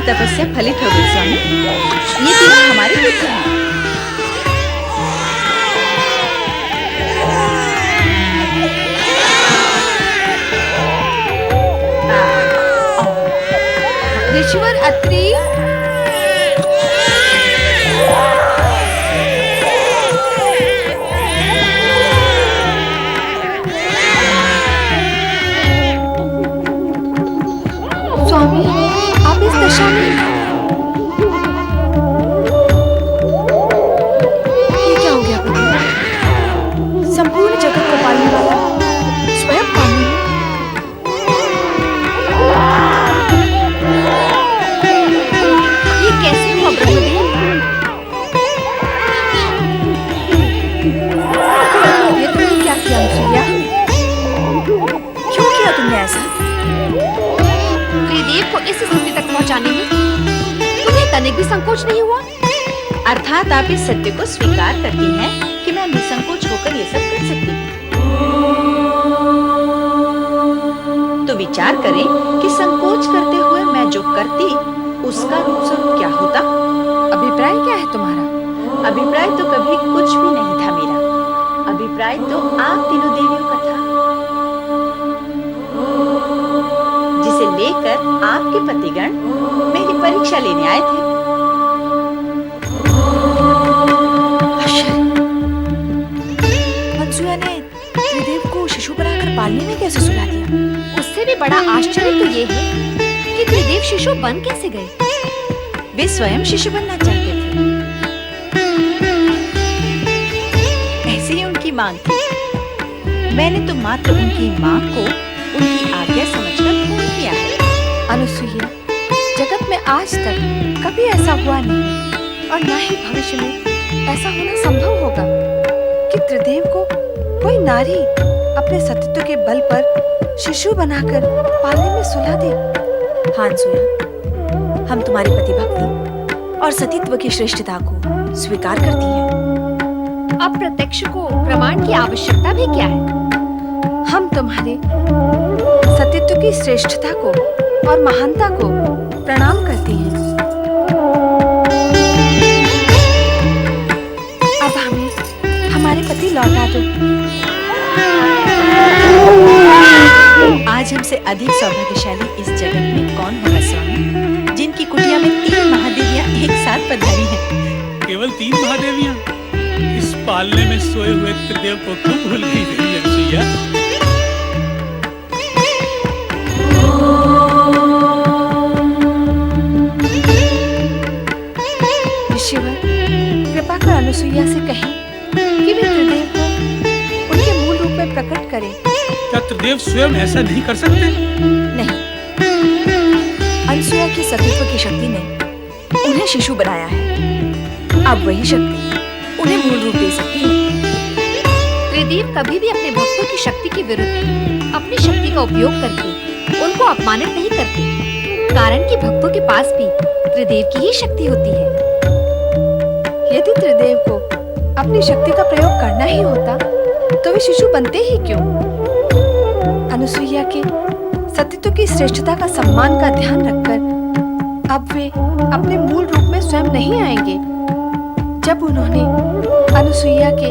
तपस्या फलित हो गई स्वामी। ये तीनों हमारे पुत्र हैं। ऋषिवर अत्रि, स्वामी आप इस दशा में, ये क्या हो गया? संपूर्ण जगत को पालने वाला स्वयं पानी में। ये कैसे हुआ ब्रह्मदेव? ये तुमने क्या किया अनुसुईया? क्यों किया तुमने ऐसा? त्रिदेव को इस स्थिति तक पहुंचाने में तुम्हें तनिक भी संकोच नहीं हुआ? अर्थात आप इस सत्य को स्वीकार करती हैं कि मैं निसंकोच होकर ये सब कर सकती हूँ। तो विचार करें कि संकोच करते हुए मैं जो करती उसका रूप स्वरूप क्या होता। अभिप्राय क्या है तुम्हारा? अभिप्राय तो कभी कुछ भी नहीं था मेरा। अभिप्राय तो आप तीनों देवियों का था, जिसे लेकर आपके पतिगण मेरी परीक्षा लेने आए थे। मनसुया ने त्रिदेव को शिशु बनाकर पालने में कैसे सुला दिया? उससे भी बड़ा आश्चर्य तो ये है कि त्रिदेव शिशु बन कैसे गए? वे स्वयं शिशु बनना चाहते थे। ऐसी ही उनकी मांग थी। मैंने तो मात्र उनकी मांग को उनकी आज्ञा समझकर पूर्ण किया है। अनुसुईया, जगत में आज तक कभी ऐसा हुआ नहीं और न ही भविष्य में ऐसा होना संभव होगा कि त्रिदेव को कोई नारी अपने सतीत्व के बल पर शिशु बनाकर पालने में सुला दे। हाँ अनुसुईया, हम तुम्हारी पतिभक्ति और सतीत्व की श्रेष्ठता को स्वीकार करती हैं। अब प्रत्यक्ष को प्रमाण की आवश्यकता भी क्या है? हम तुम्हारे सतीत्व की श्रेष्ठता को और महानता को प्रणाम करती हैं। अब हमें हमारे पति लौटा दो। आज हमसे अधिक सौभाग्यशाली इस जगत में कौन होगा स्वामी, जिनकी कुटिया में 3 महादेवियां एक साथ पधारी हैं। केवल 3 महादेवियां? इस पालने में सोए हुए त्रिदेव को क्यों भूल गई देवी अनुसुईया? ऋषिवर, कृपा कर अनुसुईया से कहें कि वे त्रिदेव को उनके मूल रूप में प्रकट करें। क्या त्रिदेव स्वयं ऐसा नहीं कर सकते? नहीं, अनुसुईया की सतीत्व की शक्ति ने उन्हें शिशु बनाया है। अब वही शक्ति उन्हें मूल रूप दे सकती है। त्रिदेव कभी भी अपने भक्तों की शक्ति के विरुद्ध अपनी शक्ति का उपयोग करके उनको अपमानित नहीं करते, कारण कि भक्तों के पास भी त्रिदेव की ही शक्ति होती है। यदि त्रिदेव को अपनी शक्ति का प्रयोग करना ही होता तो वे शिशु बनते ही क्यों? अनुसुईया के सतीत्व की श्रेष्ठता का सम्मान का ध्यान रखकर अब वे अपने मूल रूप में स्वयं नहीं आएंगे। जब उन्होंने अनुसुईया के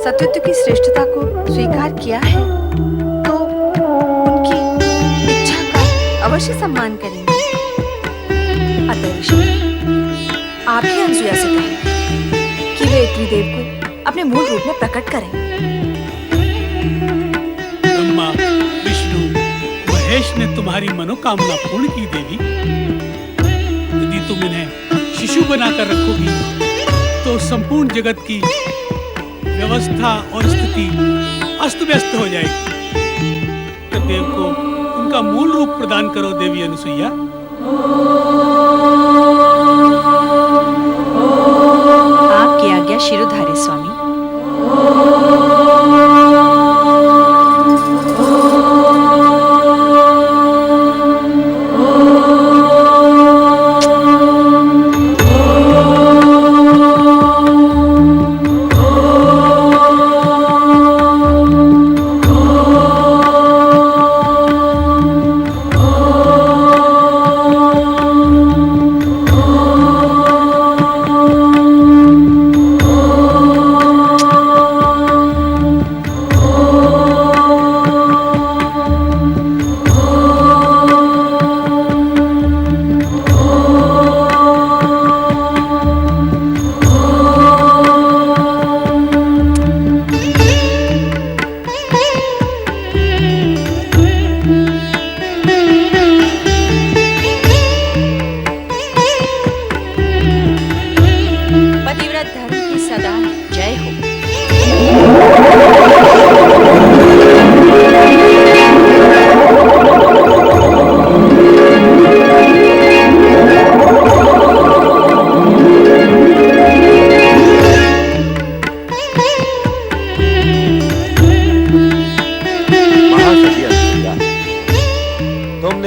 सतीत्व की श्रेष्ठता को स्वीकार किया है तो उनकी इच्छा का अवश्य सम्मान करेंगे। अतः ऋषि, आप ही अनुसुईया से कहें कि वे त्रिदेव को अपने मूल रूप में प्रकट करें। ब्रह्मा, विष्णु, महेश ने तुम्हारी मनोकामना पूर्ण की देवी। यदि तुम इन्हें शिशु बनाकर रखोगी तो संपूर्ण जगत की व्यवस्था और स्थिति अस्त व्यस्त हो जाएगी। त्रिदेव को उनका मूल रूप प्रदान करो देवी अनुसुईया। आपकी आज्ञा शिरोधार्य स्वामी।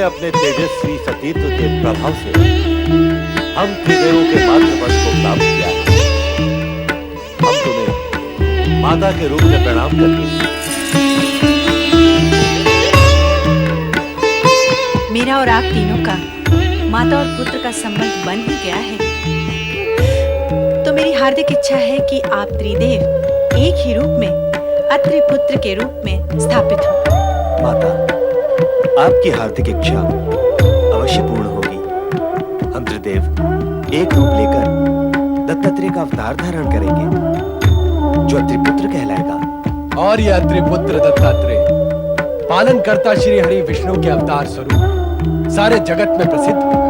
अपने तेजस्वी सतीत्व के प्रभाव से हम त्रिदेवों के मातृवंश को प्राप्त किया है। हम तुम्हें माता के रूप में प्रणाम करते हैं। मेरा और आप तीनों का माता और पुत्र का संबंध बन ही गया है, तो मेरी हार्दिक इच्छा है कि आप त्रिदेव एक ही रूप में अत्रि पुत्र के रूप में स्थापित हो। माता, आपकी हार्दिक इच्छा अवश्य पूर्ण होगी। हम त्रिदेव एक रूप लेकर दत्तात्रेय का अवतार धारण करेंगे, जो अत्रिपुत्र कहलाएगा। और यह अत्रिपुत्र दत्तात्रेय पालनकर्ता श्री हरि विष्णु के अवतार स्वरूप सारे जगत में प्रसिद्ध होगा।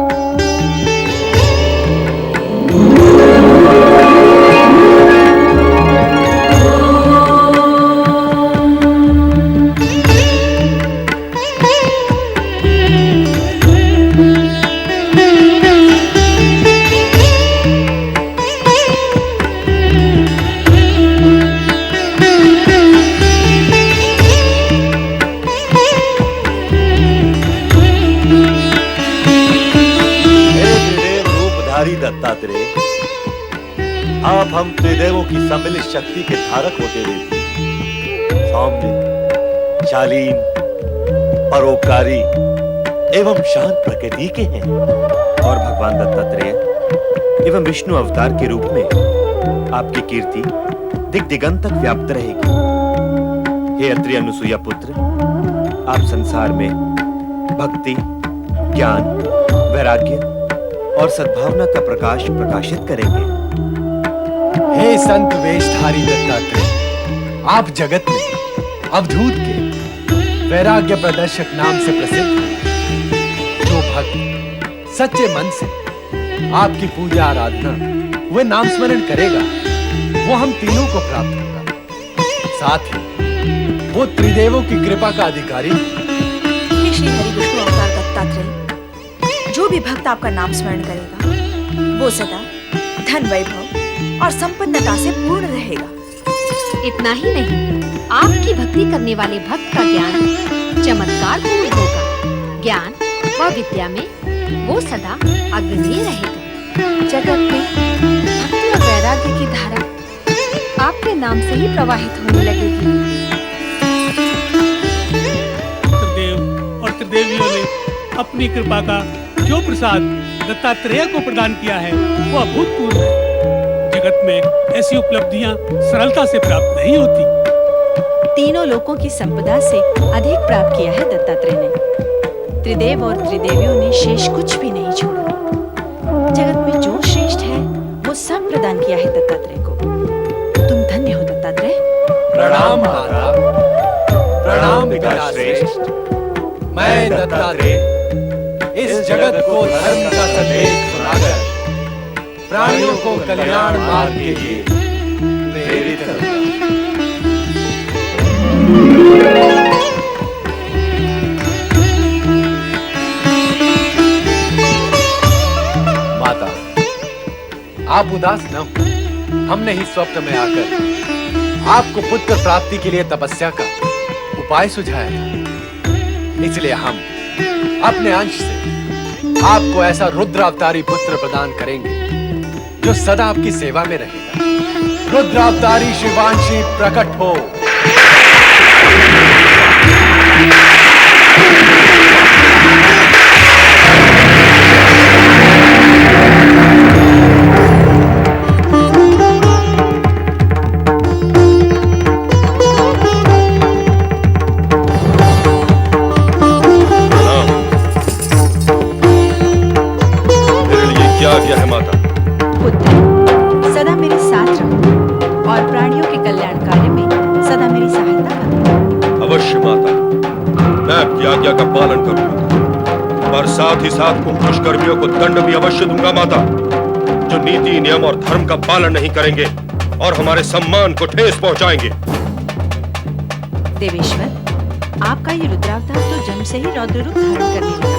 दत्तात्रेय, आप हम त्रिदेवों की सम्मिलित शक्ति के धारक होते हुए सौम्य, शालीन, परोपकारी एवं शांत प्रकृति के हैं। और भगवान दत्तात्रेय एवं विष्णु अवतार के रूप में आपकी कीर्ति दिग दिगंत तक व्याप्त रहेगी। हे अत्रि अनुसुईया पुत्र, आप संसार में भक्ति, ज्ञान, वैराग्य और सद्भावना का प्रकाश प्रकाशित करेंगे। हे संत वेशधारी दत्तात्रेय, आप जगत में अवधूत के वैराग्य प्रदर्शक नाम से प्रसिद्ध हैं। जो भक्त सच्चे मन से आपकी पूजा आराधना व नाम स्मरण करेगा, वो हम तीनों को प्राप्त होगा। साथ ही वो त्रिदेवों की कृपा का अधिकारी। हे श्री हरि विष्णु अवतार दत्तात्रेय, जो भी भक्त आपका नाम स्मरण करेगा, वो सदा धन, वैभव और संपन्नता से पूर्ण रहेगा। इतना ही नहीं, आपकी भक्ति करने वाले भक्त का ज्ञान चमत्कार पूर्ण होगा। ज्ञान व विद्या में वो सदा अग्रणी रहेगा। जगत में भक्ति और वैराग्य की धारा आपके नाम से ही प्रवाहित होने लगेगी। त्रिदेव और त्रिदेवियों ने अपनी कृपा का जो प्रसाद दत्तात्रेय को प्रदान किया है, वो अभूतपूर्व है। जगत में ऐसी उपलब्धियां सरलता से प्राप्त नहीं होती। तीनों लोकों की संपदा से अधिक प्राप्त किया है दत्तात्रेय ने। त्रिदेव और त्रिदेवियों ने शेष कुछ भी नहीं छोड़ा। जगत में जो श्रेष्ठ है, वो सब प्रदान किया है दत्तात्रेय को। तुम धन्य हो दत्तात्रेय। प्रणाम माता, प्रणाम पिता श्रेष्ठ। मैं दत्तात्रेय इस जगत को धर्म का संदेश सुनाकर प्राणियों को कल्याण मार्ग के लिए प्रेरित करूंगा। माता, आप उदास न हो। हमने ही स्वप्न में आकर आपको पुत्र प्राप्ति के लिए तपस्या का उपाय सुझाया था। इसलिए हम अपने अंश से आपको ऐसा रुद्रावतारी पुत्र प्रदान करेंगे जो सदा आपकी सेवा में रहेगा। रुद्रावतारी शिवांशी प्रकट हो। क्या है माता? पुत्र, सदा मेरे साथ रहो और प्राणियों के कल्याण कार्य में सदा मेरी सहायता करो। अवश्य माता, मैं आपकी आज्ञा का पालन करूंगा, पर साथ ही साथ कुछ दुष्कर्मियों को दंड भी अवश्य दूंगा माता, जो नीति, नियम और धर्म का पालन नहीं करेंगे और हमारे सम्मान को ठेस पहुंचाएंगे। देवेश्वर, आपका ये रुद्रावतार तो जन्म से ही रौद्र रूप धारण करने लगा है।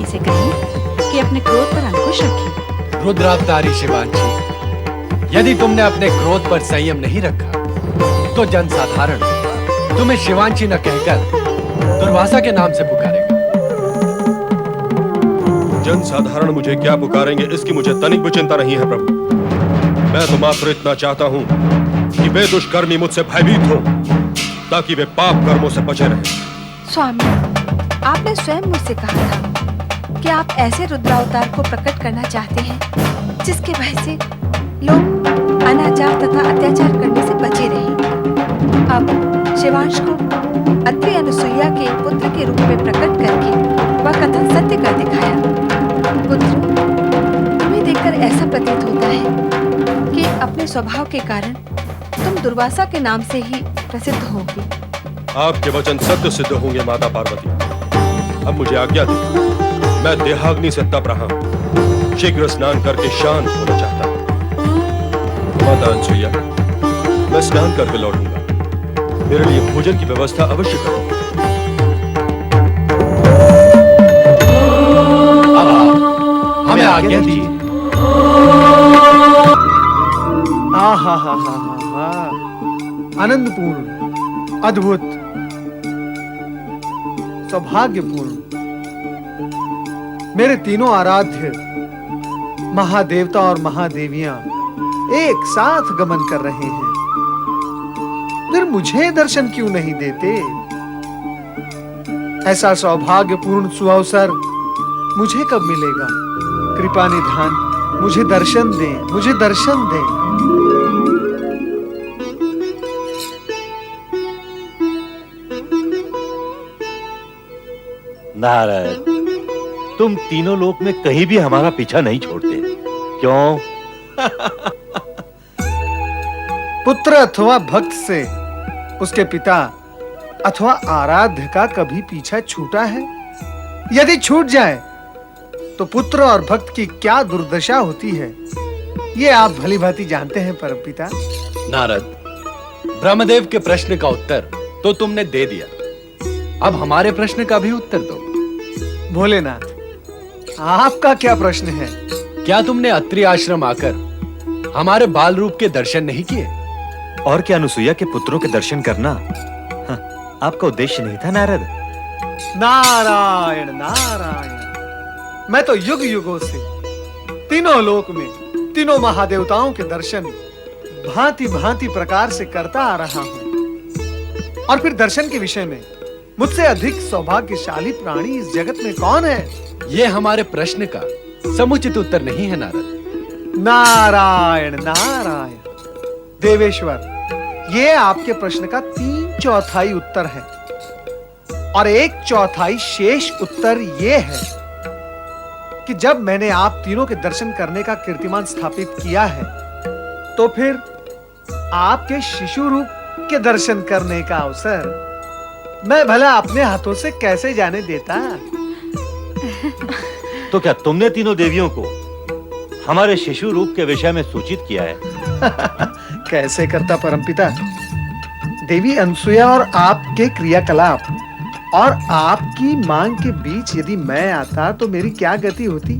इसे कहिए कि अपने क्रोध पर अंकुश रखें। रुद्रावतारी शिवांशी, यदि तुमने अपने क्रोध पर संयम नहीं रखा, तो जनसाधारण तुम्हें शिवांशी न कहकर दुर्वासा के नाम से पुकारेगा। जनसाधारण मुझे क्या पुकारेंगे इसकी मुझे तनिक भी चिंता नहीं है प्रभु। मैं तो मात्र इतना चाहता हूं कि वे दुष्कर्मी मुझसे भयभीत हो, ताकि वे पाप कर्मों से बचे रहें। स्वामी, आपने स्वयं मुझसे कहा था कि आप ऐसे रुद्रावतार को प्रकट करना चाहते हैं जिसके भय से लोग अनाचार तथा अत्याचार करने से बचे रहें। अब शिवांश को अत्रि अनुसुईया के पुत्र के रूप में प्रकट करके वह कथन सत्य कर दिखाया। पुत्र, तुम्हें देखकर ऐसा प्रतीत होता है कि अपने स्वभाव के कारण तुम दुर्वासा के नाम से ही प्रसिद्ध होगे। आपके वचन सत्य सिद्ध होंगे माता पार्वती। अब मुझे आज्ञा दे, मैं देहाग्नि से तप रहा हूं, शीघ्र स्नान करके शांत होना चाहता हूं। माता अनुसुईया, मैं स्नान करके लौटूंगा, मेरे लिए भोजन की व्यवस्था अवश्य करो। हमें आज्ञा दीजिए। आहा हा हा हा, आनंदपूर्ण, अद्भुत, सौभाग्यपूर्ण। मेरे तीनों आराध्य महादेवता और महादेवियां एक साथ गमन कर रहे हैं, फिर मुझे दर्शन क्यों नहीं देते? ऐसा सौभाग्यपूर्ण सुअवसर मुझे कब मिलेगा? कृपा निधान, मुझे दर्शन दें, मुझे दर्शन दें। नारद, तुम तीनों लोक में कहीं भी हमारा पीछा नहीं छोड़ते, क्यों? पुत्र अथवा भक्त से उसके पिता अथवा आराध्य का कभी पीछा छूटा है? यदि छूट जाए तो पुत्र और भक्त की क्या दुर्दशा होती है, ये आप भली भांति जानते हैं परमपिता। नारद, ब्रह्मदेव के प्रश्न का उत्तर तो तुमने दे दिया, अब हमारे प्रश्न का भी उत्तर दो। भोलेनाथ, आपका क्या प्रश्न है? क्या तुमने अत्रि आश्रम आकर हमारे बाल रूप के दर्शन नहीं किए? और क्या अनुसुईया के पुत्रों के दर्शन करना आपका उद्देश्य नहीं था नारद? नारायण नारायण, मैं तो युग युगों से तीनों लोक में तीनों महादेवताओं के दर्शन भांति भांति प्रकार से करता आ रहा हूं। और फिर दर्शन के विषय में मुझसे अधिक सौभाग्यशाली प्राणी इस जगत में कौन है? ये हमारे प्रश्न का समुचित उत्तर नहीं है नारद। नारायण नारायण, देवेश्वर, ये आपके प्रश्न का 3/4 उत्तर है, और 1/4 शेष उत्तर ये है कि जब मैंने आप तीनों के दर्शन करने का कीर्तिमान स्थापित किया है, तो फिर आपके शिशु रूप के दर्शन करने का अवसर मैं भला अपने हाथों से कैसे जाने देता? तो क्या तुमने तीनों देवियों को हमारे शिशु रूप के विषय में सूचित किया है? कैसे करता परमपिता? देवी अनुसुईया और आपके क्रियाकलाप और आपकी मांग के बीच यदि मैं आता तो मेरी क्या गति होती?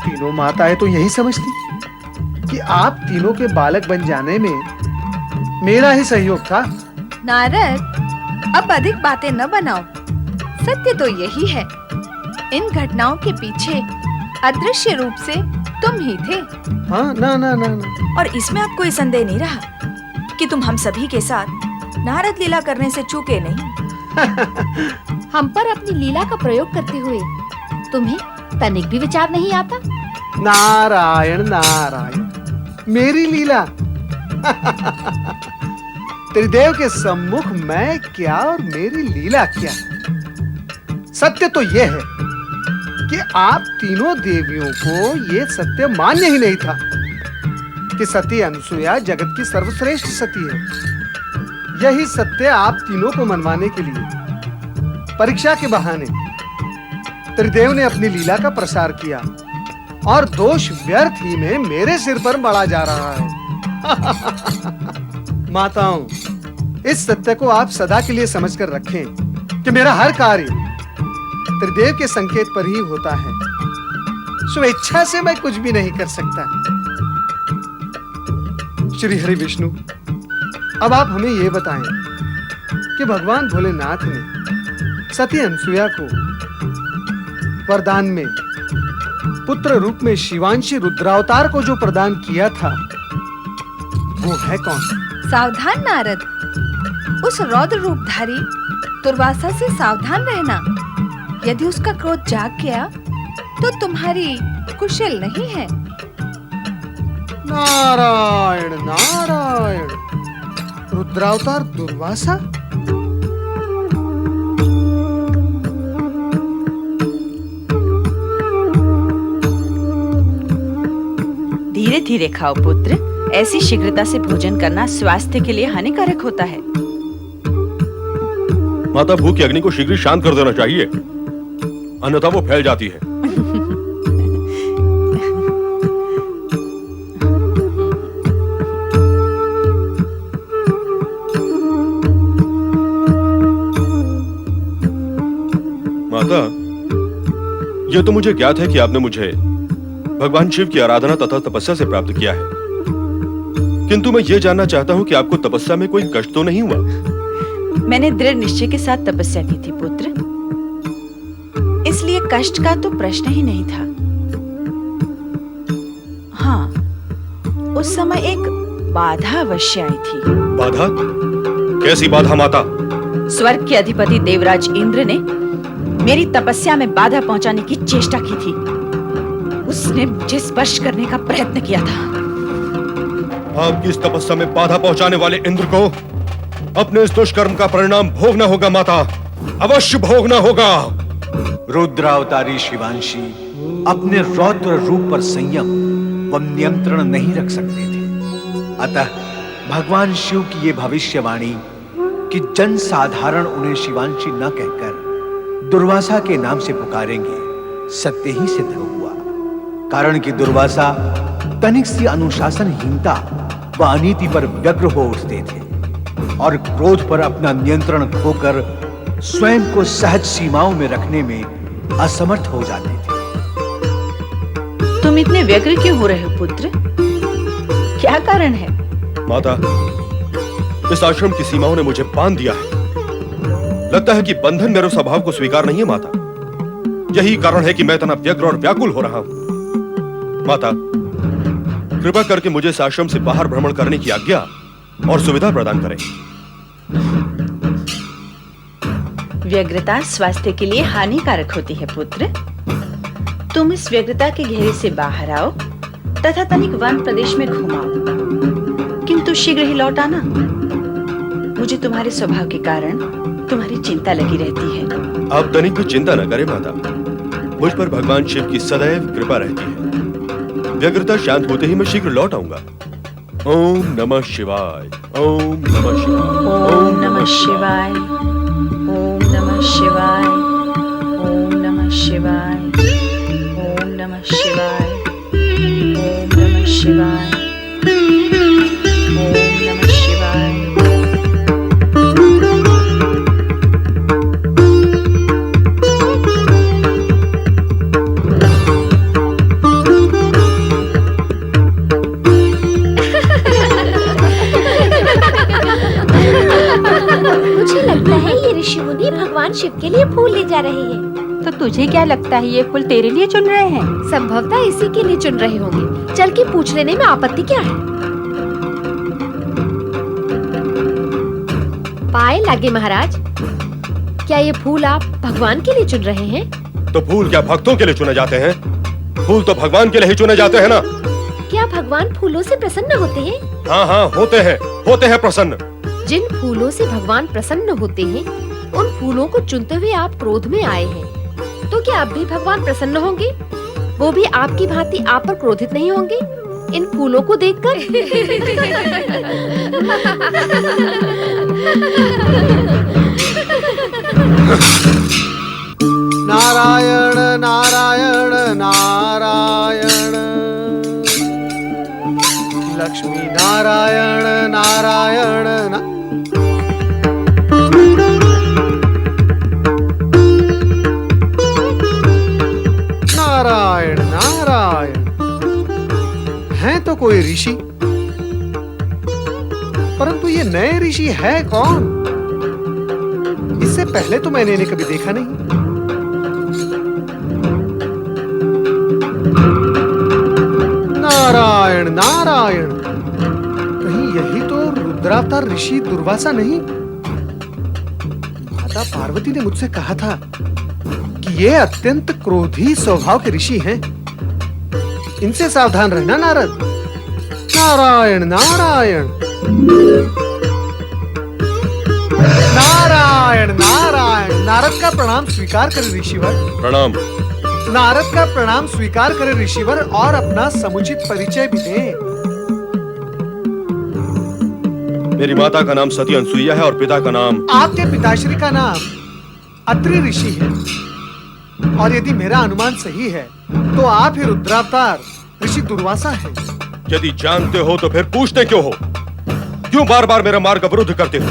तीनों माताएं तो यही समझती कि आप तीनों के बालक बन जाने में मेरा ही सहयोग था। नारद, अब अधिक बातें न बनाओ, सत्य तो यही है। इन घटनाओं के पीछे अदृश्य रूप से तुम ही थे। हाँ, ना ना ना ना। और इसमें अब कोई संदेह नहीं रहा कि तुम हम सभी के साथ नारद लीला करने से चूके नहीं। हम पर अपनी लीला का प्रयोग करते हुए तुम्हें तनिक भी विचार नहीं आता? नारायण नारायण, मेरी लीला? त्रिदेव के सम्मुख मैं क्या और मेरी लीला क्या? सत्य तो यह है कि आप तीनों देवियों को यह सत्य मान्य ही नहीं था कि सती अनुसुईया जगत की सर्वश्रेष्ठ सती है। यही सत्य आप तीनों को मनवाने के लिए परीक्षा के बहाने त्रिदेव ने अपनी लीला का प्रसार किया, और दोष व्यर्थ ही में मेरे सिर पर मढ़ा जा रहा है। माताओं, इस सत्य को आप सदा के लिए समझकर रखें कि मेरा हर कार्य त्रिदेव के संकेत पर ही होता है। स्वेच्छा से मैं कुछ भी नहीं कर सकता। श्री हरि विष्णु, अब आप हमें यह बताएं कि भगवान भोलेनाथ ने सती अनुसुईया को वरदान में पुत्र रूप में शिवांशी रुद्रावतार को जो प्रदान किया था वो है कौन? सावधान नारद, उस रौद्र रूपधारी दुर्वासा से सावधान रहना। यदि उसका क्रोध जाग गया तो तुम्हारी कुशल नहीं है। नारायण नारायण, रुद्रावतार दुर्वासा? धीरे धीरे खाओ पुत्र, ऐसी शीघ्रता से भोजन करना स्वास्थ्य के लिए हानिकारक होता है। माता, भूख की अग्नि को शीघ्र शांत कर देना चाहिए, अन्यथा वो फैल जाती है। माता, यह तो मुझे ज्ञात है कि आपने मुझे भगवान शिव की आराधना तथा तपस्या से प्राप्त किया है, किंतु मैं ये जानना चाहता हूँ कि आपको तपस्या में कोई कष्ट तो नहीं हुआ? मैंने दृढ़ निश्चय के साथ तपस्या की थी पुत्र, इसलिए कष्ट का तो प्रश्न ही नहीं था। हाँ, उस समय एक बाधा अवश्य आई थी। बाधा? कैसी बाधा माता? स्वर्ग के अधिपति देवराज इंद्र ने मेरी तपस्या में बाधा पहुंचाने की चेष्टा की थी। उसने मुझे स्पर्श करने का प्रयत्न किया था। आपकी इस तपस्या में बाधा पहुंचाने वाले इंद्र को अपने इस दुष्कर्म का परिणाम भोगना होगा माता, अवश्य भोगना होगा। रुद्रावतारी शिवांशी अपने रौद्र रूप पर संयम व नियंत्रण नहीं रख सकते थे। अतः भगवान शिव की ये भविष्यवाणी कि जन साधारण उन्हें शिवांशी न कहकर दुर्वासा के नाम से पुकारेंगे सत्य ही सिद्ध हुआ। कारण कि दुर्वासा तनिक सी अनुशासनहीनता व अनीति पर व्यग्र हो उठते थे और क्रोध पर अपना नियंत्रण खोकर स्वयं को सहज सीमाओं में रखने में असमर्थ हो जाते थे। तुम इतने व्यग्र क्यों हो रहे हो पुत्र? क्या कारण है? माता, इस आश्रम की सीमाओं ने मुझे बांध दिया है। लगता है कि बंधन मेरे स्वभाव को स्वीकार नहीं है माता। यही कारण है कि मैं इतना व्यग्र और व्याकुल हो रहा हूं। माता, कृपा करके मुझे इस आश्रम से बाहर भ्रमण करने की आज्ञा और सुविधा प्रदान करें। व्यग्रता स्वास्थ्य के लिए हानिकारक होती है पुत्र। तुम इस व्यग्रता के घेरे से बाहर आओ तथा तनिक वन प्रदेश में घुमाओ, किंतु शीघ्र ही लौट आना। मुझे तुम्हारे स्वभाव के कारण तुम्हारी चिंता लगी रहती है। आप तनिक भी चिंता न करें माता, मुझ पर भगवान शिव की सदैव कृपा रहती है। व्यग्रता शांत होते ही मैं शीघ्र लौट आऊंगा। ओम नमः शिवाय, ओम नमः शिवाय, ओम नमः शिवाय, ओम नमः शिवाय, ओम नमः शिवाय, ओम नमः शिवाय, ओम नमः शिवाय, ओम नमः शिवाय। मुझे लगता है ये ऋषि मुनि भगवान शिव के लिए फूल ले जा रहे हैं। तो तुझे क्या लगता है ये फूल तेरे लिए चुन रहे हैं? संभवतः इसी के लिए चुन रहे होंगे। चल के पूछ लेने में आपत्ति क्या है? पाए लागे महाराज, क्या ये फूल आप भगवान के लिए चुन रहे हैं? तो फूल क्या भक्तों के लिए चुने जाते हैं? फूल तो भगवान के लिए ही चुने जाते हैं ना। क्या भगवान फूलों से प्रसन्न होते हैं? हाँ हाँ, होते हैं प्रसन्न। जिन फूलों से भगवान प्रसन्न होते हैं, उन फूलों को चुनते हुए आप क्रोध में आए हैं। तो क्या आप भी भगवान प्रसन्न होंगे? वो भी आपकी भांति आप पर क्रोधित नहीं होंगे इन फूलों को देखकर? नारायण नारायण नारायण, लक्ष्मी नारायण नारायण नारायण नारायण। हैं तो कोई ऋषि, परंतु ये नए ऋषि है कौन? इससे पहले तो मैंने इन्हें कभी देखा नहीं। नारायण। कहीं यही तो रुद्रावतार ऋषि दुर्वासा नहीं? माता पार्वती ने मुझसे कहा था कि ये अत्यंत क्रोधी स्वभाव के ऋषि हैं। इनसे सावधान रहना नारद। नारायण नारायण नारायण नारायण। नारद का प्रणाम स्वीकार करें ऋषिवर। प्रणाम। नारद का प्रणाम स्वीकार करें ऋषिवर और अपना समुचित परिचय भी दें। मेरी माता का नाम सती अनसुईया है और पिता का नाम। आपके पिताश्री का नाम अत्रि ऋषि है और यदि मेरा अनुमान सही है तो आप ही रुद्रावतार ऋषि दुर्वासा हैं। यदि जानते हो तो फिर पूछते क्यों हो? क्यों बार बार मेरा मार्ग अवरुद्ध करते हो?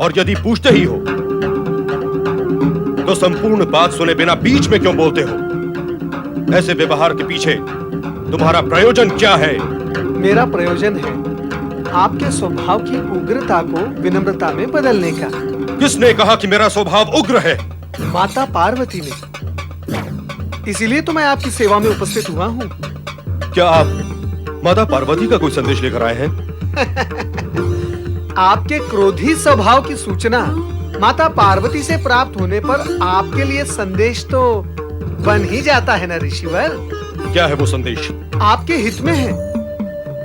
और यदि पूछते ही हो तो संपूर्ण बात सुने बिना बीच में क्यों बोलते हो? ऐसे व्यवहार के पीछे तुम्हारा प्रयोजन क्या है? मेरा प्रयोजन है आपके स्वभाव की उग्रता को विनम्रता में बदलने का। किसने कहा कि मेरा स्वभाव उग्र है? माता पार्वती ने। इसीलिए तो मैं आपकी सेवा में उपस्थित हुआ हूँ। क्या आप माता पार्वती का कोई संदेश लेकर आए हैं? आपके क्रोधी स्वभाव की सूचना माता पार्वती से प्राप्त होने पर आपके लिए संदेश तो बन ही जाता है ना ऋषिवर। क्या है वो संदेश? आपके हित में है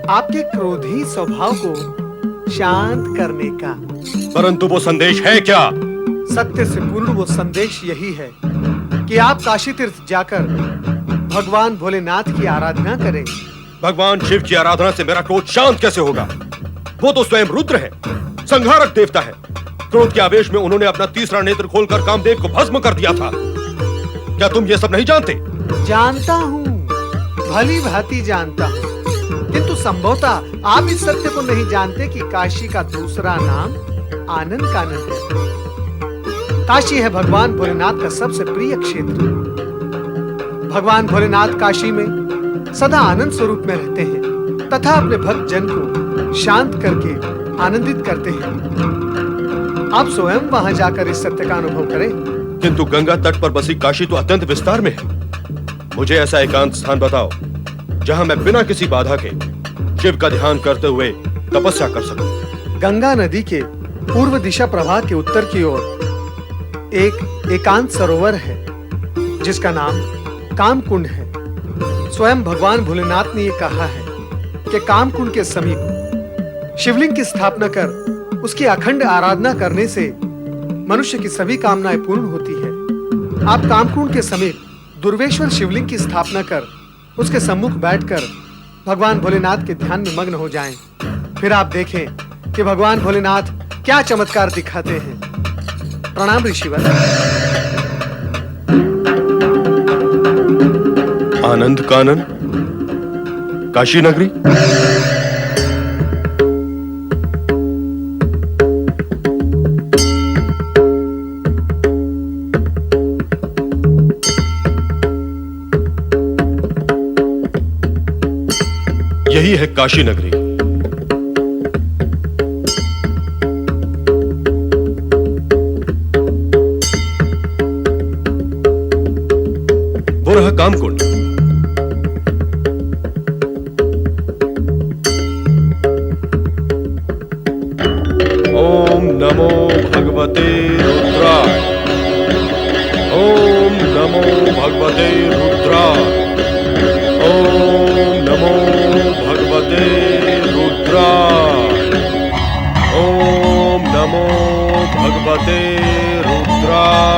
आपके क्रोधी स्वभाव को शांत करने का। परंतु वो संदेश है क्या? सत्य से पूर्ण वो संदेश यही है कि आप काशी तीर्थ जाकर भगवान भोलेनाथ की आराधना करें। भगवान शिव की आराधना से मेरा क्रोध शांत कैसे होगा? वो तो स्वयं रुद्र है, संहारक देवता है। क्रोध के आवेश में उन्होंने अपना तीसरा नेत्र खोलकर कामदेव को भस्म कर दिया था। क्या तुम ये सब नहीं जानते? जानता हूँ, भली भांति जानता हूँ, किंतु संभवतः आप इस सत्य को नहीं जानते कि काशी का दूसरा नाम आनंद कानन है। काशी है भगवान भोलेनाथ का सबसे प्रिय क्षेत्र। भगवान भोलेनाथ काशी में सदा आनंद स्वरूप में रहते हैं तथा अपने भक्त जन को शांत करके आनंदित करते हैं। आप स्वयं वहां जाकर इस सत्य का अनुभव करें। किंतु गंगा तट पर बसी काशी तो अत्यंत विस्तार में है। मुझे ऐसा एकांत स्थान बताओ जहां मैं बिना किसी बाधा के शिव का ध्यान करते हुए तपस्या कर सकूं। गंगा नदी के पूर्व दिशा प्रवाह के उत्तर की ओर एक एकांत सरोवर है जिसका नाम कामकुंड है। स्वयं भगवान भोलेनाथ ने यह कहा है कि कामकुंड के समीप शिवलिंग की स्थापना कर उसकी अखंड आराधना करने से मनुष्य की सभी कामनाएं पूर्ण होती है। आप कामकुंड के समीप दुर्वेश्वर शिवलिंग की स्थापना कर उसके सम्मुख बैठकर भगवान भोलेनाथ के ध्यान में मग्न हो जाएं। फिर आप देखें कि भगवान भोलेनाथ क्या चमत्कार दिखाते हैं। प्रणाम ऋषिवर। आनंद कानन, काशी नगरी। यही है काशी नगरी। वो रहा कामकुंड। ओम नमो भगवते रुद्राय। ओम नमो भगवते रुद्राय। ओम नमो भगवते रुद्राय। ओम नमो भगवते रुद्राय।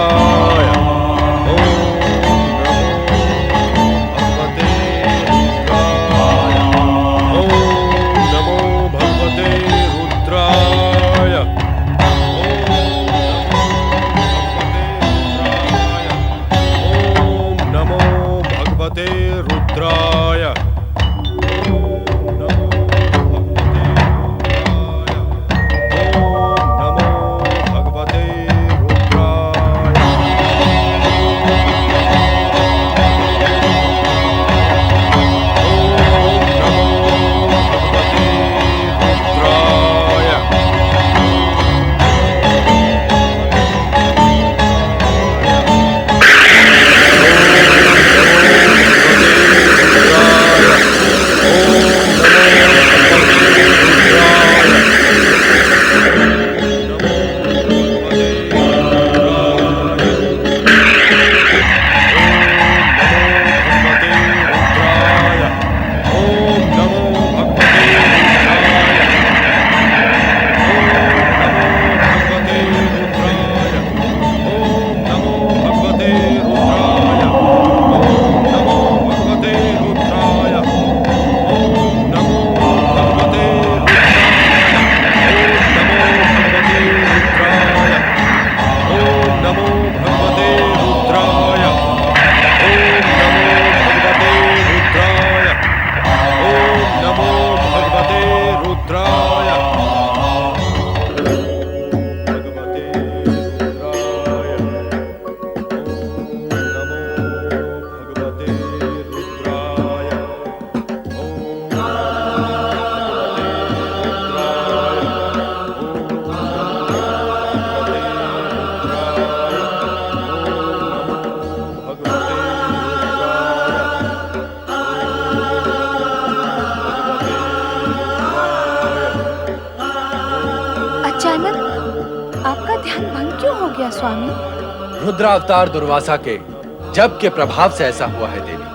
मौन क्यों हो गया स्वामी? रुद्रावतार दुर्वासा के जप के प्रभाव से ऐसा हुआ है देवी।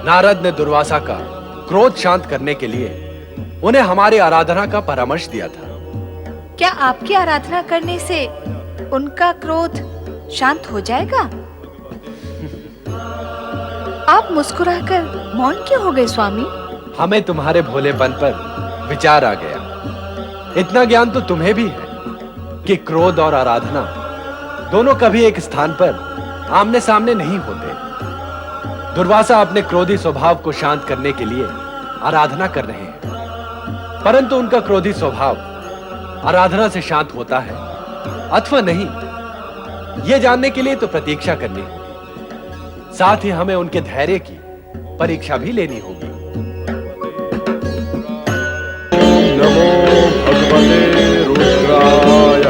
नारद ने दुर्वासा का क्रोध शांत करने के लिए उन्हें हमारी आराधना का परामर्श दिया था। क्या आपकी आराधना करने से उनका क्रोध शांत हो जाएगा? आप मुस्कुराकर मौन क्यों हो गए स्वामी? हमें तुम्हारे भोलेपन पर विचार आ गया। इतना ज्ञान तो तुम्हें भी है कि क्रोध और आराधना दोनों कभी एक स्थान पर आमने सामने नहीं होते। दुर्वासा अपने क्रोधी स्वभाव को शांत करने के लिए आराधना कर रहे हैं, परंतु उनका क्रोधी स्वभाव आराधना से शांत होता है अथवा नहीं, यह जानने के लिए तो प्रतीक्षा करनी होगी। साथ ही हमें उनके धैर्य की परीक्षा भी लेनी होगी। नमो भगवते रुद्राय।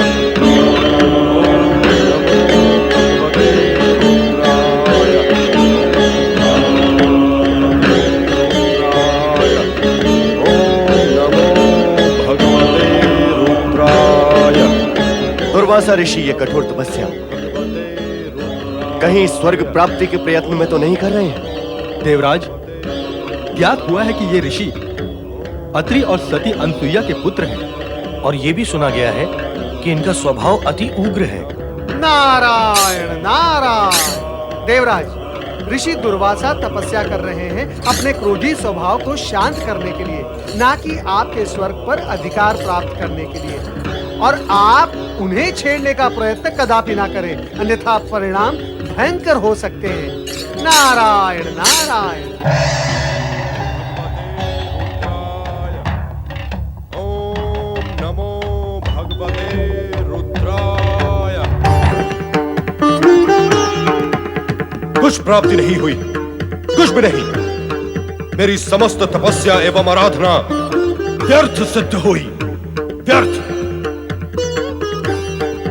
दुर्वासा ऋषि ये कठोर तपस्या कहीं स्वर्ग प्राप्ति के प्रयत्न में तो नहीं कर रहे हैं? देवराज, ज्ञात हुआ है कि ये ऋषि अत्रि और सती अनसुईया के पुत्र हैं, और ये भी सुना गया है कि इनका स्वभाव अति उग्र है। नारायण नारायण। देवराज, ऋषि दुर्वासा तपस्या कर रहे हैं अपने क्रोधी स्वभाव को शांत करने के लिए, ना कि आपके स्वर्ग पर अधिकार प्राप्त करने के लिए। और आप उन्हें छेड़ने का प्रयत्न कदापि ना करें, अन्यथा परिणाम भयंकर हो सकते हैं। नारायण नारायण। ओम नमो भगवते रुद्राय। कुछ प्राप्ति नहीं हुई, कुछ भी नहीं। मेरी समस्त तपस्या एवं आराधना व्यर्थ सिद्ध हुई, व्यर्थ।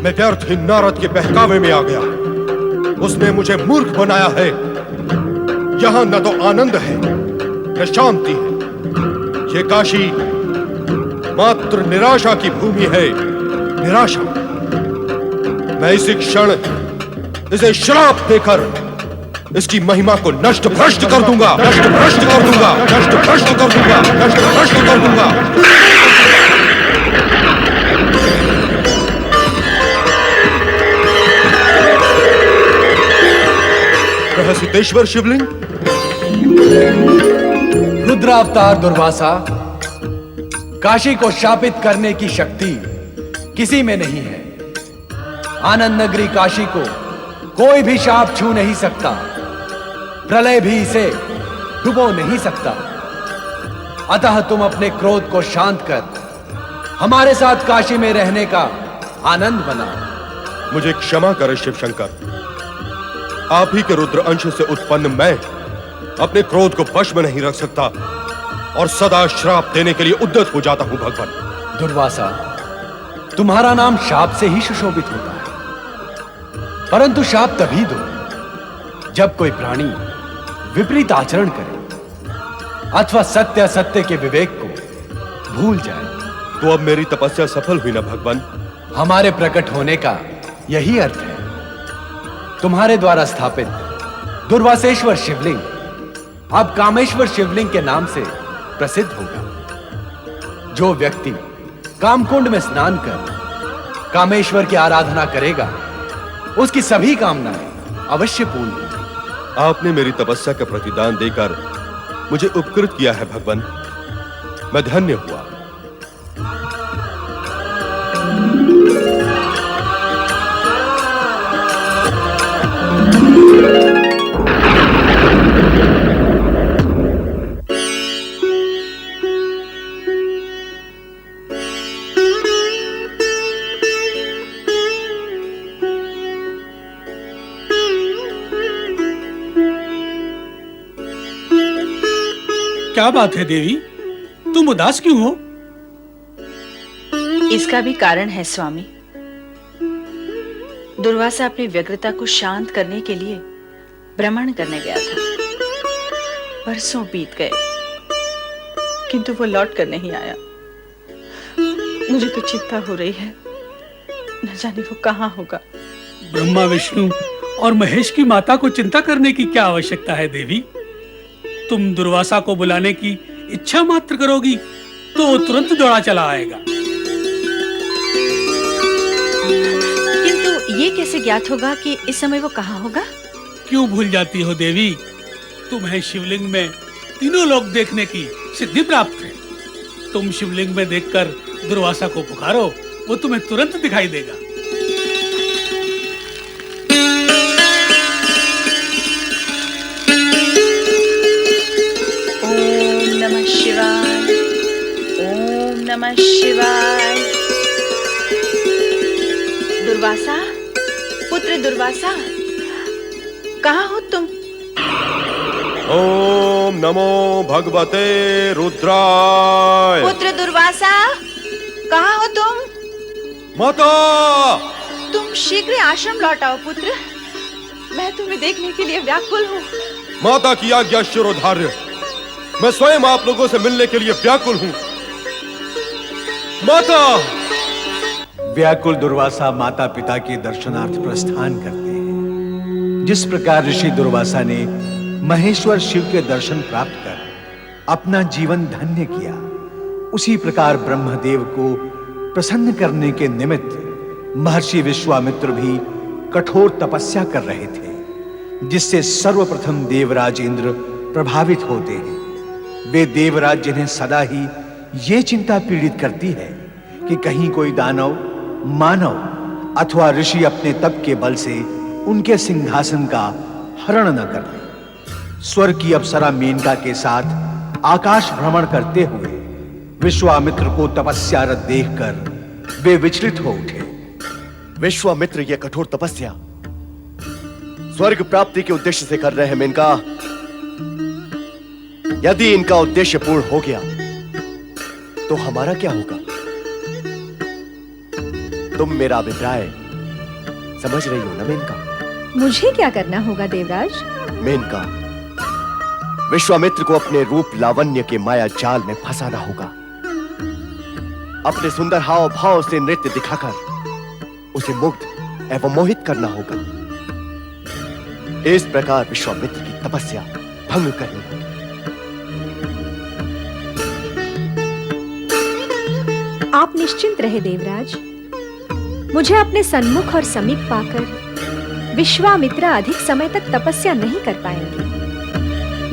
मैं व्यर्थ ही नारद के बहकावे में आ गया। उसने मुझे मूर्ख बनाया है। यहां न तो आनंद है न शांति है। ये काशी मात्र निराशा की भूमि है, निराशा। मैं इसी क्षण इसे श्राप देकर इसकी महिमा को नष्ट भ्रष्ट कर दूंगा, नष्ट भ्रष्ट कर दूंगा, नष्ट भ्रष्ट कर दूंगा, नष्ट भ्रष्ट कर दूंगा। रहस्येश्वर शिवलिंग। रुद्रावतार दुर्वासा, काशी को शापित करने की शक्ति किसी में नहीं है। आनंद नगरी काशी को कोई भी शाप छू नहीं सकता, प्रलय भी इसे डुबो नहीं सकता। अतः तुम अपने क्रोध को शांत कर हमारे साथ काशी में रहने का आनंद बनाओ। मुझे क्षमा करें शिव शंकर। आप ही के रुद्र अंश से उत्पन्न मैं अपने क्रोध को वश में नहीं रख सकता और सदा श्राप देने के लिए उद्यत हो जाता हूं भगवान। दुर्वासा, तुम्हारा नाम शाप से ही सुशोभित होता है, परंतु शाप तभी दो जब कोई प्राणी विपरीत आचरण करे अथवा सत्य असत्य के विवेक को भूल जाए। तो अब मेरी तपस्या सफल हुई ना भगवान? हमारे प्रकट होने का यही अर्थ है। तुम्हारे द्वारा स्थापित दुर्वासेश्वर शिवलिंग अब कामेश्वर शिवलिंग के नाम से प्रसिद्ध होगा। जो व्यक्ति कामकुंड में स्नान कर कामेश्वर की आराधना करेगा, उसकी सभी कामनाएं अवश्य पूर्ण होंगी। आपने मेरी तपस्या का प्रतिदान देकर मुझे उपकृत किया है भगवान। मैं धन्य हुआ। क्या बात है देवी, तुम उदास क्यों हो? इसका भी कारण है स्वामी। दुर्वासा अपनी व्यग्रता को शांत करने के लिए भ्रमण करने गया था। बरसों बीत गए किंतु वो लौट कर नहीं आया। मुझे तो चिंता हो रही है। न जाने वो कहाँ होगा। ब्रह्मा विष्णु और महेश की माता को चिंता करने की क्या आवश्यकता है देवी? तुम दुर्वासा को बुलाने की इच्छा मात्र करोगी तो वो तुरंत दौड़ा चला आएगा। किंतु ये कैसे ज्ञात होगा कि इस समय वो कहाँ होगा? क्यों भूल जाती हो देवी? तुम्हें शिवलिंग में तीनों लोक देखने की सिद्धि प्राप्त है। तुम शिवलिंग में देखकर दुर्वासा को पुकारो, वो तुम्हें तुरंत दिखाई देगा। ओम नमः शिवाय, ओम नमः शिवाय। दुर्वासा, पुत्र दुर्वासा, कहाँ हो तुम? ओम नमो भगवते रुद्राय। पुत्र दुर्वासा, कहाँ हो तुम? माता! तुम शीघ्र आश्रम लौट आओ पुत्र, मैं तुम्हें देखने के लिए व्याकुल हूँ। माता की आज्ञा शिरोधार्य, मैं स्वयं आप लोगों से मिलने के लिए व्याकुल हूँ। माता! व्याकुल दुर्वासा माता पिता के दर्शनार्थ प्रस्थान करते हैं। जिस प्रकार ऋषि दुर्वासा ने महेश्वर शिव के दर्शन प्राप्त कर अपना जीवन धन्य किया, उसी प्रकार ब्रह्मदेव को प्रसन्न करने के निमित्त महर्षि विश्वामित्र भी कठोर तपस्या कर रहे थे, जिससे सर्वप्रथम देवराज इंद्र प्रभावित होते हैं। वे देवराज जिन्हें सदा ही ये चिंता पीड़ित करती है कि कहीं कोई दानव, मानव अथवा ऋषि अपने तप के बल से उनके सिंहासन का हरण न कर ले। स्वर्ग की अप्सरा मेनका के साथ आकाश भ्रमण करते हुए विश्वामित्र को तपस्यारत देखकर वे विचलित हो उठे। विश्वामित्र यह कठोर तपस्या स्वर्ग प्राप्ति के उद्देश्य से कर रहे हैं मेनका। यदि इनका उद्देश्य पूर्ण हो गया तो हमारा क्या होगा? तुम मेरा अभिप्राय समझ रही हो ना मेनका? मुझे क्या करना होगा देवराज? मेनका, विश्वामित्र को अपने रूप लावण्य के माया जाल में फंसाना होगा। अपने सुंदर हाव भाव से नृत्य दिखाकर उसे मुग्ध एवं मोहित करना होगा। इस प्रकार विश्वामित्र की तपस्या भंग करनी होगी। आप निश्चिंत रहे देवराज, मुझे अपने सन्मुख और समीप पाकर विश्वामित्र अधिक समय तक तपस्या नहीं कर पाएंगे।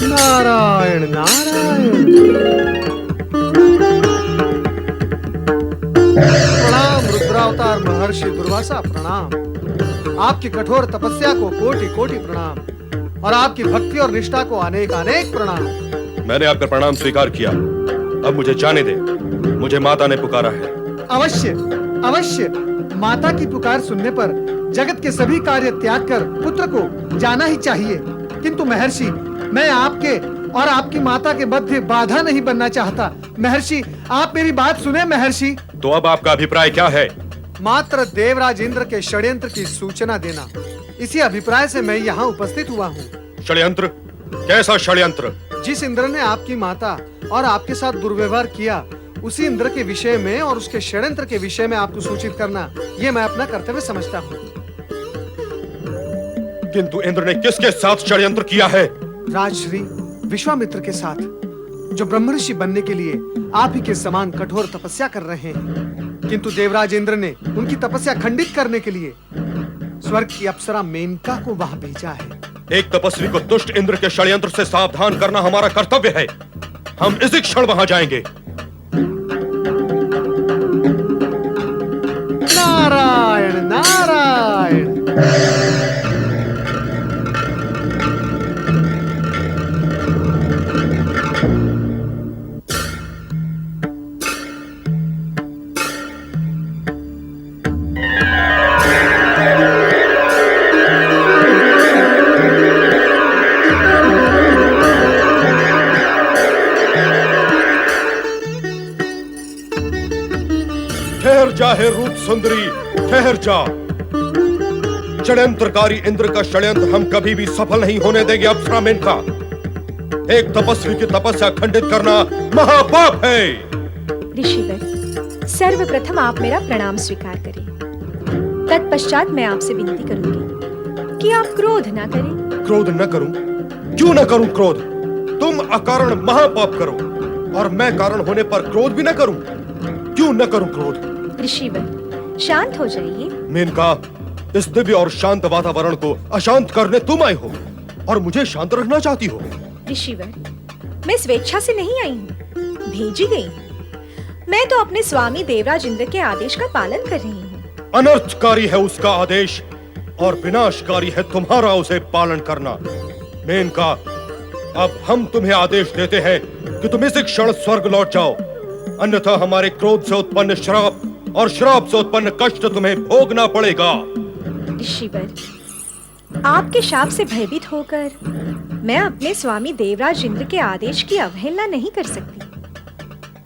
नारायण नारायण। प्रणाम रुद्रावतार महर्षि दुर्वासा, प्रणाम। आपकी कठोर तपस्या को कोटि कोटि प्रणाम और आपकी भक्ति और निष्ठा को अनेक अनेक प्रणाम। मैंने आपका प्रणाम स्वीकार किया, अब मुझे जाने दे। मुझे माता ने पुकारा है। अवश्य अवश्य, माता की पुकार सुनने पर जगत के सभी कार्य त्याग कर पुत्र को जाना ही चाहिए। किंतु महर्षि, मैं आपके और आपकी माता के मध्य बाधा नहीं बनना चाहता। महर्षि, आप मेरी बात सुने महर्षि। तो अब आपका अभिप्राय क्या है? मात्र देवराज इंद्र के षड्यंत्र की सूचना देना, इसी अभिप्राय से मैं यहाँ उपस्थित हुआ हूँ। षड्यंत्र? कैसा षड्यंत्र? जिस इंद्र ने आपकी माता और आपके साथ दुर्व्यवहार किया, उसी इंद्र के विषय में और उसके षड्यंत्र के विषय में आपको सूचित करना, ये मैं अपना कर्तव्य समझता हूँ। किंतु इंद्र ने किसके साथ षड्यंत्र किया है? राजश्री विश्वामित्र के साथ, जो ब्रह्मर्षि बनने के लिए आप ही के समान कठोर तपस्या कर रहे हैं। किंतु देवराज इंद्र ने उनकी तपस्या खंडित करने के लिए स्वर्ग की अप्सरा मेनका को वहां भेजा है। एक तपस्वी को दुष्ट इंद्र के षड्यंत्र से सावधान करना हमारा कर्तव्य है। हम इसी क्षण वहां जाएंगे। नारायण नारायण। ठहर जा हे रूप सुंदरी, ठहर जा। षड्यंत्रकारी इंद्र का षड्यंत्र हम कभी भी सफल नहीं होने देंगे। अप्सरा मेनका, एक तपस्वी की तपस्या खंडित करना महापाप है। ऋषिवर, सर्वप्रथम आप मेरा प्रणाम स्वीकार करें। तत्पश्चात मैं आपसे विनती करूंगी कि आप क्रोध ना करें। क्रोध न करूं? क्यों न करूं क्रोध? तुम अकारण महापाप करो और मैं कारण होने पर क्रोध भी न करूं। क्यों न करूं क्रोध? ऋषिवर, शांत हो जाइए। मेनका, इस दिव्य और शांत वातावरण को अशांत करने तुम आई हो और मुझे शांत रखना चाहती हो। ऋषिवर, मैं स्वेच्छा से नहीं आई हूँ, भेजी गई हूँ। मैं तो अपने स्वामी देवराज इंद्र के आदेश का पालन कर रही हूँ। अनर्थकारी है उसका आदेश और विनाशकारी है तुम्हारा उसे पालन करना। मेनका, अब हम तुम्हें आदेश देते हैं कि तुम इसी क्षण स्वर्ग लौट जाओ, अन्यथा हमारे क्रोध से उत्पन्न श्राप और श्राप से उत्पन्न कष्ट तुम्हें भोगना पड़ेगा। ऋषिवर, आपके शाप से भयभीत होकर मैं अपने स्वामी देवराज इंद्र के आदेश की अवहेलना नहीं कर सकती।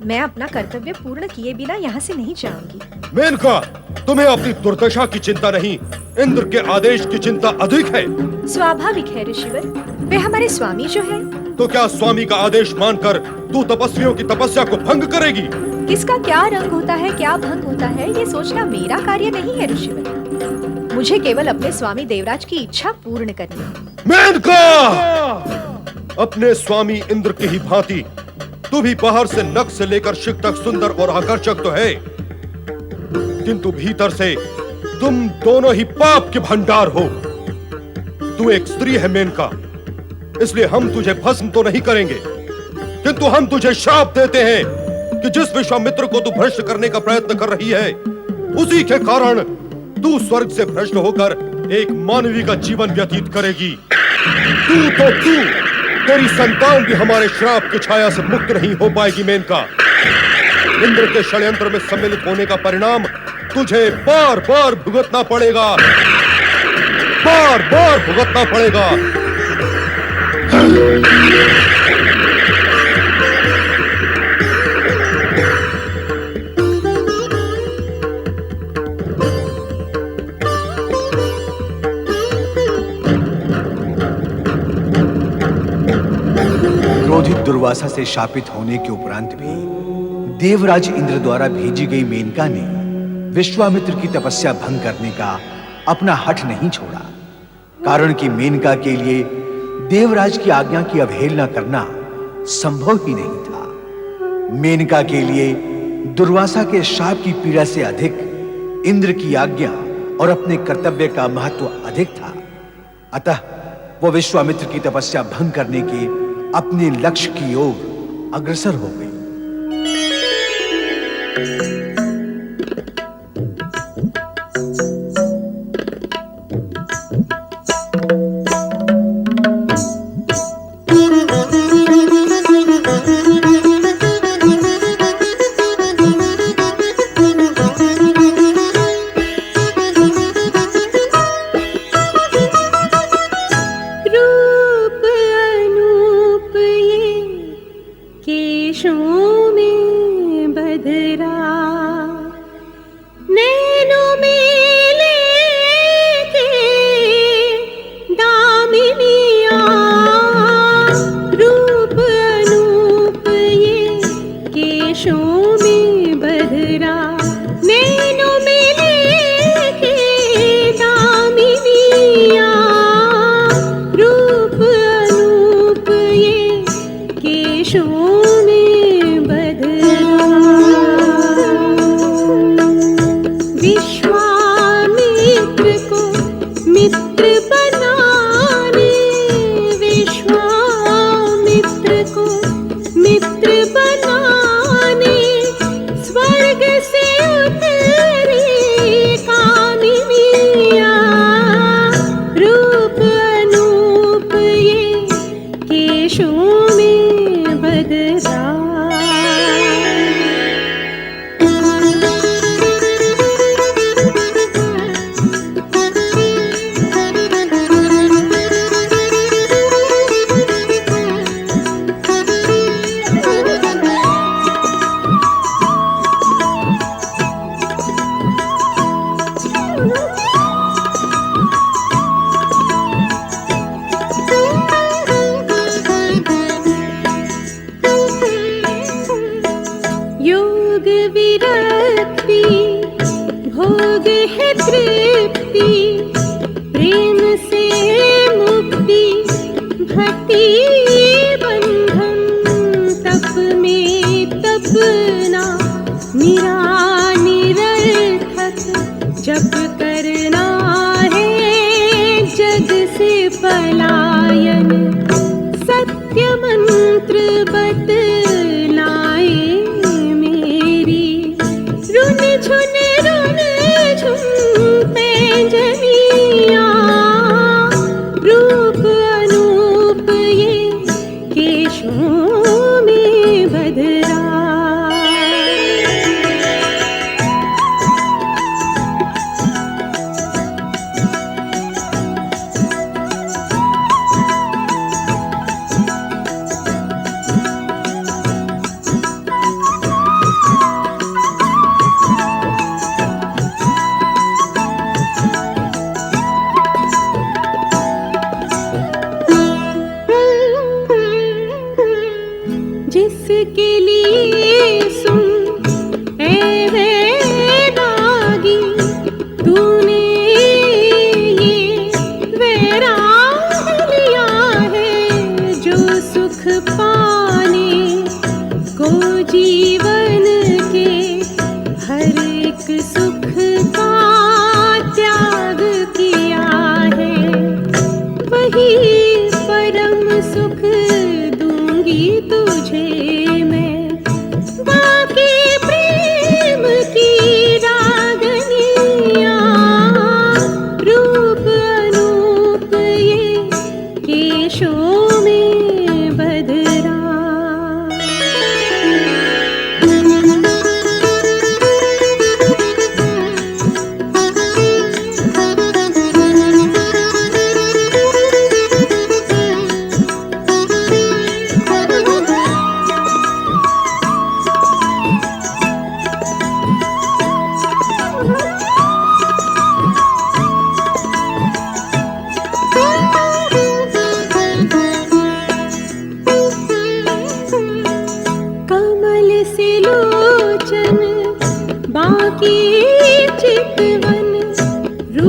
मैं अपना कर्तव्य पूर्ण किए बिना यहाँ से नहीं जाऊंगी। मेनका, तुम्हें अपनी दुर्दशा की चिंता नहीं, इंद्र के आदेश की चिंता अधिक है। स्वाभाविक है ऋषिवर, वे हमारे स्वामी जो है। तो क्या स्वामी का आदेश मानकर तू तपस्वियों की तपस्या को भंग करेगी? किसका क्या रंग होता है, क्या भंग होता है, ये सोचना मेरा कार्य नहीं है ऋषिवर। मुझे केवल अपने स्वामी देवराज की इच्छा पूर्ण करनी है। मेनका, अपने स्वामी इंद्र की ही भांति तू भी बाहर से नख से लेकर शिख तक सुंदर और आकर्षक तो है, किंतु भीतर से तुम दोनों ही पाप के भंडार हो। तू एक स्त्री है मेनका, इसलिए हम तुझे भस्म तो नहीं करेंगे, किंतु हम तुझे श्राप देते हैं कि जिस विश्वामित्र को तू भ्रष्ट करने का प्रयत्न कर रही है, उसी के कारण तू स्वर्ग से भ्रष्ट होकर एक मानवी का जीवन व्यतीत करेगी। तू तेरी संतान भी हमारे श्राप की छाया से मुक्त नहीं हो पाएगी मेनका। इंद्र के षड्यंत्र में सम्मिलित होने का परिणाम तुझे बार बार भुगतना पड़ेगा, बार बार भुगतना पड़ेगा। क्रोधित दुर्वासा से शापित होने के उपरांत भी देवराज इंद्र द्वारा भेजी गई मेनका ने विश्वामित्र की तपस्या भंग करने का अपना हठ नहीं छोड़ा, कारण कि मेनका के लिए देवराज की आज्ञा की अवहेलना करना संभव ही नहीं था। मेनका के लिए दुर्वासा के शाप की पीड़ा से अधिक इंद्र की आज्ञा और अपने कर्तव्य का महत्व अधिक था। अतः वो विश्वामित्र की तपस्या भंग करने के अपने लक्ष्य की ओर अग्रसर हो गई। केशों में बदरा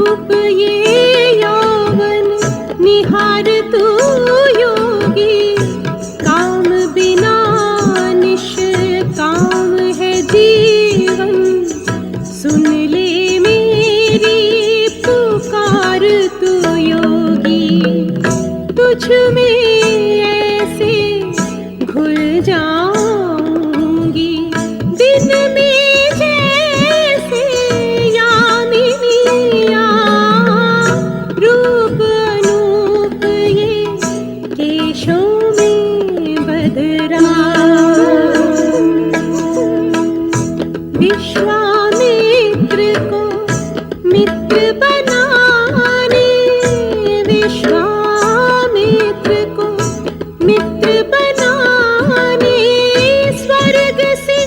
रूप ये यौवन निहार तू योगी, काम बिना निष्काम है जीवन, सुन ले मेरी पुकार तू योगी, तुझ में ऐसे घुल जाऊंगी दिन में जैसे यामिनिया, रूप अनूप ये केशों में बदरा, विश्वामित्र को मित्र बनाने, विश्वामित्र को मित्र बनाने, स्वर्ग से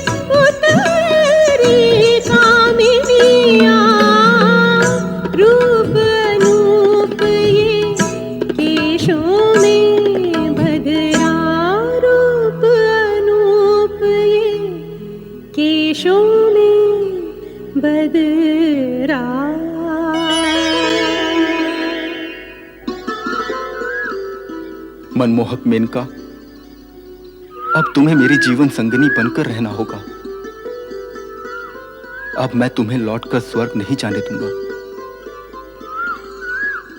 उतरी कामिनिया, रूप अनूप ये केशों में बदरा, रूप अनूप ये केशों में बदरा। मनमोहक मेनका, अब तुम्हें मेरी जीवन संगिनी बनकर रहना होगा। अब मैं तुम्हें लौटकर स्वर्ग नहीं जाने दूंगा।